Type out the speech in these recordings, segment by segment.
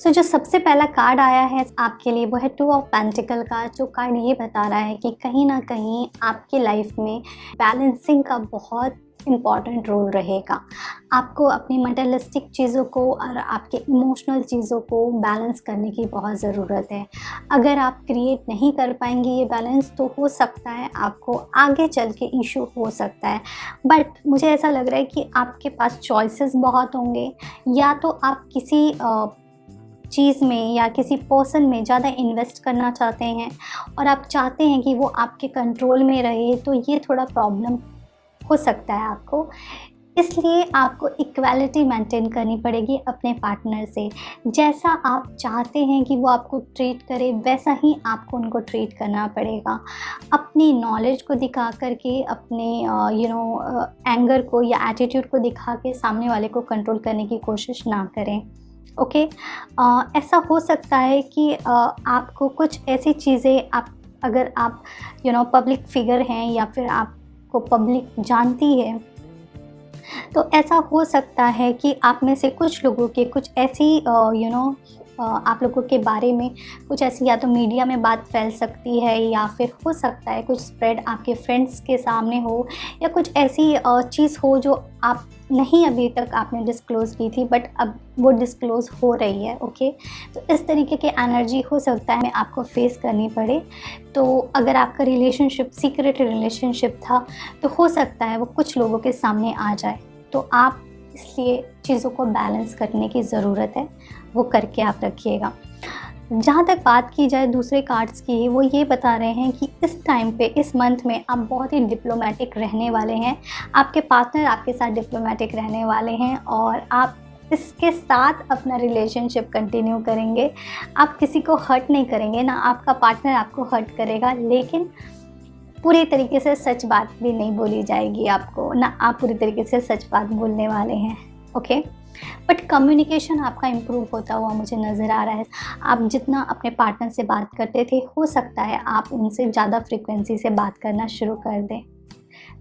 जो सबसे पहला कार्ड आया है आपके लिए वो है 2 ऑफ पेंटिकल का, जो कार्ड ये बता रहा है कि कहीं न कहीं आपकी लाइफ में बैलेंसिंग का बहुत इम्पॉर्टेंट रोल रहेगा। आपको अपनी मटेरियलिस्टिक चीज़ों को और आपके इमोशनल चीज़ों को बैलेंस करने की बहुत ज़रूरत है। अगर आप क्रिएट नहीं कर पाएँगे ये बैलेंस, तो हो सकता है आपको आगे चल के इश्यू हो सकता है। बट मुझे ऐसा लग रहा है कि आपके पास चॉइसेस बहुत होंगे, या तो आप किसी चीज़ में या किसी पर्सन में ज़्यादा इन्वेस्ट करना चाहते हैं और आप चाहते हैं कि वो आपके कंट्रोल में रहे, तो ये थोड़ा प्रॉब्लम हो सकता है आपको। इसलिए आपको इक्वालिटी मेंटेन करनी पड़ेगी अपने पार्टनर से। जैसा आप चाहते हैं कि वो आपको ट्रीट करे, वैसा ही आपको उनको ट्रीट करना पड़ेगा। अपनी नॉलेज को दिखा कर के, अपने एंगर को या एटीट्यूड को दिखा के सामने वाले को कंट्रोल करने की कोशिश ना करें। ओके। ऐसा हो सकता है कि आपको कुछ ऐसी चीज़ें, अगर आप पब्लिक फिगर हैं या फिर आपको पब्लिक जानती है, तो ऐसा हो सकता है कि आप में से कुछ लोगों के कुछ ऐसी आप लोगों के बारे में कुछ ऐसी, या तो मीडिया में बात फैल सकती है, या फिर हो सकता है कुछ स्प्रेड आपके फ्रेंड्स के सामने हो, या कुछ ऐसी चीज़ हो जो आप नहीं अभी तक आपने डिस्क्लोज़ की थी, बट अब वो डिस्क्लोज़ हो रही है। ओके। तो इस तरीके की एनर्जी हो सकता है आपको फेस करनी पड़े। तो अगर आपका रिलेशनशिप सीक्रेट रिलेशनशिप था, तो हो सकता है वो कुछ लोगों के सामने आ जाए। तो आप इसलिए चीज़ों को बैलेंस करने की ज़रूरत है, वो करके आप रखिएगा। जहाँ तक बात की जाए दूसरे कार्ड्स की, वो ये बता रहे हैं कि इस टाइम पे, इस मंथ में आप बहुत ही डिप्लोमेटिक रहने वाले हैं। आपके पार्टनर आपके साथ डिप्लोमेटिक रहने वाले हैं और आप इसके साथ अपना रिलेशनशिप कंटिन्यू करेंगे। आप किसी को हर्ट नहीं करेंगे, ना आपका पार्टनर आपको हर्ट करेगा, लेकिन पूरी तरीके से सच बात भी नहीं बोली जाएगी आपको, ना आप पूरी तरीके से सच बात बोलने वाले हैं। ओके। बट कम्युनिकेशन आपका इम्प्रूव होता हुआ मुझे नज़र आ रहा है। आप जितना अपने पार्टनर से बात करते थे, हो सकता है आप उनसे ज़्यादा फ्रीक्वेंसी से बात करना शुरू कर दें।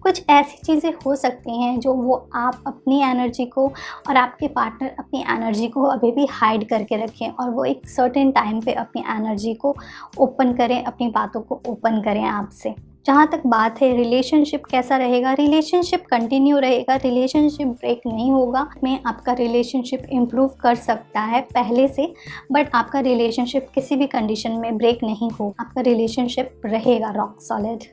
कुछ ऐसी चीज़ें हो सकती हैं जो वो आप अपनी एनर्जी को और आपके पार्टनर अपनी एनर्जी को अभी भी हाइड करके रखें, और वो एक सर्टेन टाइम पे अपनी एनर्जी को ओपन करें, अपनी बातों को ओपन करें आपसे। जहाँ तक बात है रिलेशनशिप कैसा रहेगा, रिलेशनशिप कंटिन्यू रहेगा, रिलेशनशिप ब्रेक नहीं होगा। में आपका रिलेशनशिप इम्प्रूव कर सकता है पहले से, बट आपका रिलेशनशिप किसी भी कंडीशन में ब्रेक नहीं होगा। आपका रिलेशनशिप रहेगा रॉक सॉलिड।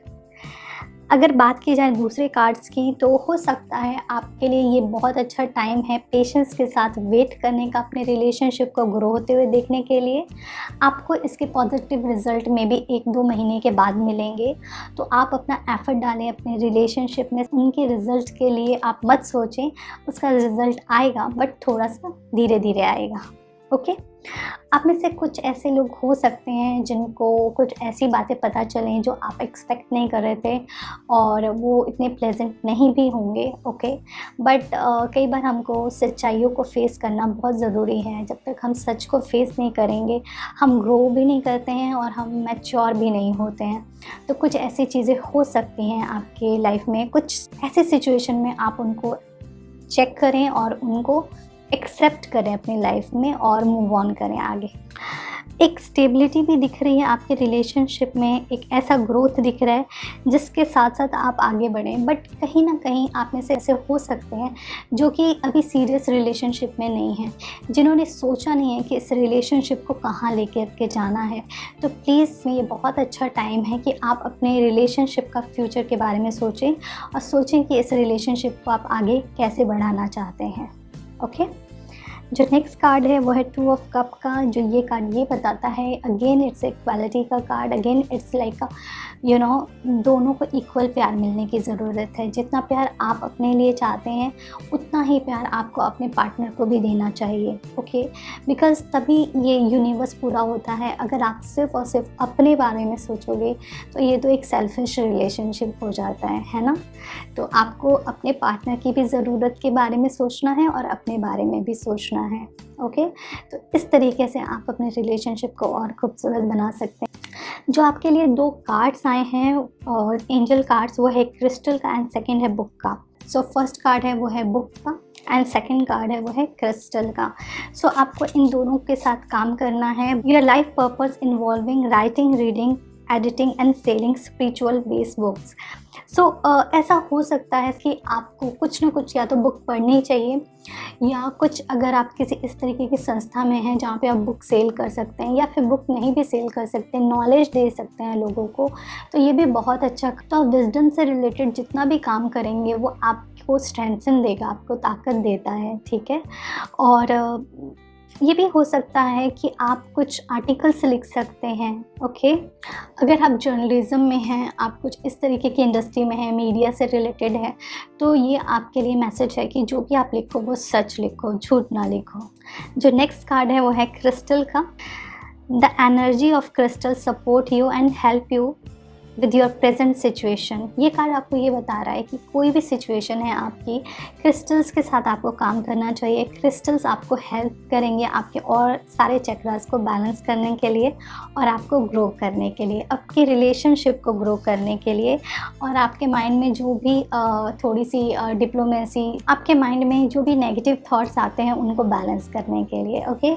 अगर बात की जाए दूसरे कार्ड्स की, तो हो सकता है आपके लिए ये बहुत अच्छा टाइम है पेशेंस के साथ वेट करने का, अपने रिलेशनशिप को ग्रो होते हुए देखने के लिए। आपको इसके पॉजिटिव रिज़ल्ट में भी 1-2 महीने के बाद मिलेंगे। तो आप अपना एफ़र्ट डालें अपने रिलेशनशिप में। उनके रिज़ल्ट के लिए आप मत सोचें, उसका रिज़ल्ट आएगा, बट थोड़ा-सा धीरे-धीरे आएगा। ओके। आप में से कुछ ऐसे लोग हो सकते हैं जिनको कुछ ऐसी बातें पता चलें जो आप एक्सपेक्ट नहीं कर रहे थे, और वो इतने प्लेजेंट नहीं भी होंगे। ओके। बट कई बार हमको सच्चाइयों को फेस करना बहुत ज़रूरी है। जब तक हम सच को फेस नहीं करेंगे, हम ग्रो भी नहीं करते हैं और हम मैच्योर भी नहीं होते हैं। तो कुछ ऐसी चीज़ें हो सकती हैं आपके लाइफ में, कुछ ऐसी सिचुएशन में आप उनको चेक करें और उनको एक्सेप्ट करें अपनी लाइफ में और मूव ऑन करें आगे। एक स्टेबिलिटी भी दिख रही है आपके रिलेशनशिप में, एक ऐसा ग्रोथ दिख रहा है जिसके साथ साथ आप आगे बढ़ें। बट कहीं ना कहीं आप में से ऐसे हो सकते हैं जो कि अभी सीरियस रिलेशनशिप में नहीं हैं, जिन्होंने सोचा नहीं है कि इस रिलेशनशिप को कहाँ लेकर के जाना है। तो प्लीज़ ये बहुत अच्छा टाइम है कि आप अपने रिलेशनशिप का फ्यूचर के बारे में सोचें, और सोचें कि इस रिलेशनशिप को आप आगे कैसे बढ़ाना चाहते हैं। ओके। जो नेक्स्ट कार्ड है वो है 2 ऑफ कप का। जो ये कार्ड ये बताता है, अगेन इट्स इक्वालिटी का कार्ड। अगेन इट्स लाइक दोनों को इक्वल प्यार मिलने की ज़रूरत है। जितना प्यार आप अपने लिए चाहते हैं, उतना ही प्यार आपको अपने पार्टनर को भी देना चाहिए। ओके। बिकॉज़ तभी ये यूनिवर्स पूरा होता है। अगर आप सिर्फ़ और सिर्फ अपने बारे में सोचोगे, तो ये तो एक सेल्फिश रिलेशनशिप हो जाता है ना। तो आपको अपने पार्टनर की भी ज़रूरत के बारे में सोचना है और अपने बारे में भी सोचना है। ओके। तो इस तरीके से आप अपने रिलेशनशिप को और खूबसूरत बना सकते हैं। जो आपके लिए 2 कार्ड्स आए हैं और एंजल कार्ड्स, वो है क्रिस्टल का एंड सेकंड है बुक का। सो फर्स्ट कार्ड है वो है बुक का एंड सेकंड कार्ड है वो है क्रिस्टल का। सो आपको इन दोनों के साथ काम करना है। Your life purpose involving writing, reading, editing and selling spiritual based books. So ऐसा हो सकता है कि आपको कुछ ना कुछ या तो बुक पढ़नी चाहिए, या कुछ अगर आप किसी इस तरीके की संस्था में हैं जहाँ पे आप बुक सेल कर सकते हैं, या फिर बुक नहीं भी सेल कर सकते, नॉलेज दे सकते हैं लोगों को, तो ये भी बहुत अच्छा। तो आप विजडम से रिलेटेड जितना भी काम करेंगे वो आपको स्ट्रेंथन देगा, आपको ताकत देता है, ठीक है। और ये भी हो सकता है कि आप कुछ आर्टिकल्स लिख सकते हैं, ओके। अगर आप जर्नलिज्म में हैं, आप कुछ इस तरीके की इंडस्ट्री में हैं, मीडिया से रिलेटेड है, तो ये आपके लिए मैसेज है कि जो भी आप लिखो वो सच लिखो, झूठ ना लिखो। जो नेक्स्ट कार्ड है वो है क्रिस्टल का। The energy of crystal support you and help you with your present situation. ये कार्ड आपको ये बता रहा है कि कोई भी सिचुएशन है आपकी, क्रिस्टल्स के साथ आपको काम करना चाहिए। क्रिस्टल्स आपको हेल्प करेंगे आपके और सारे चक्रास को बैलेंस करने के लिए, और आपको ग्रो करने के लिए, आपकी रिलेशनशिप को ग्रो करने के लिए, और आपके माइंड में जो भी थोड़ी सी डिप्लोमेसी, आपके माइंड में जो भी नेगेटिव थॉट्स आते हैं उनको बैलेंस करने के लिए, ओके।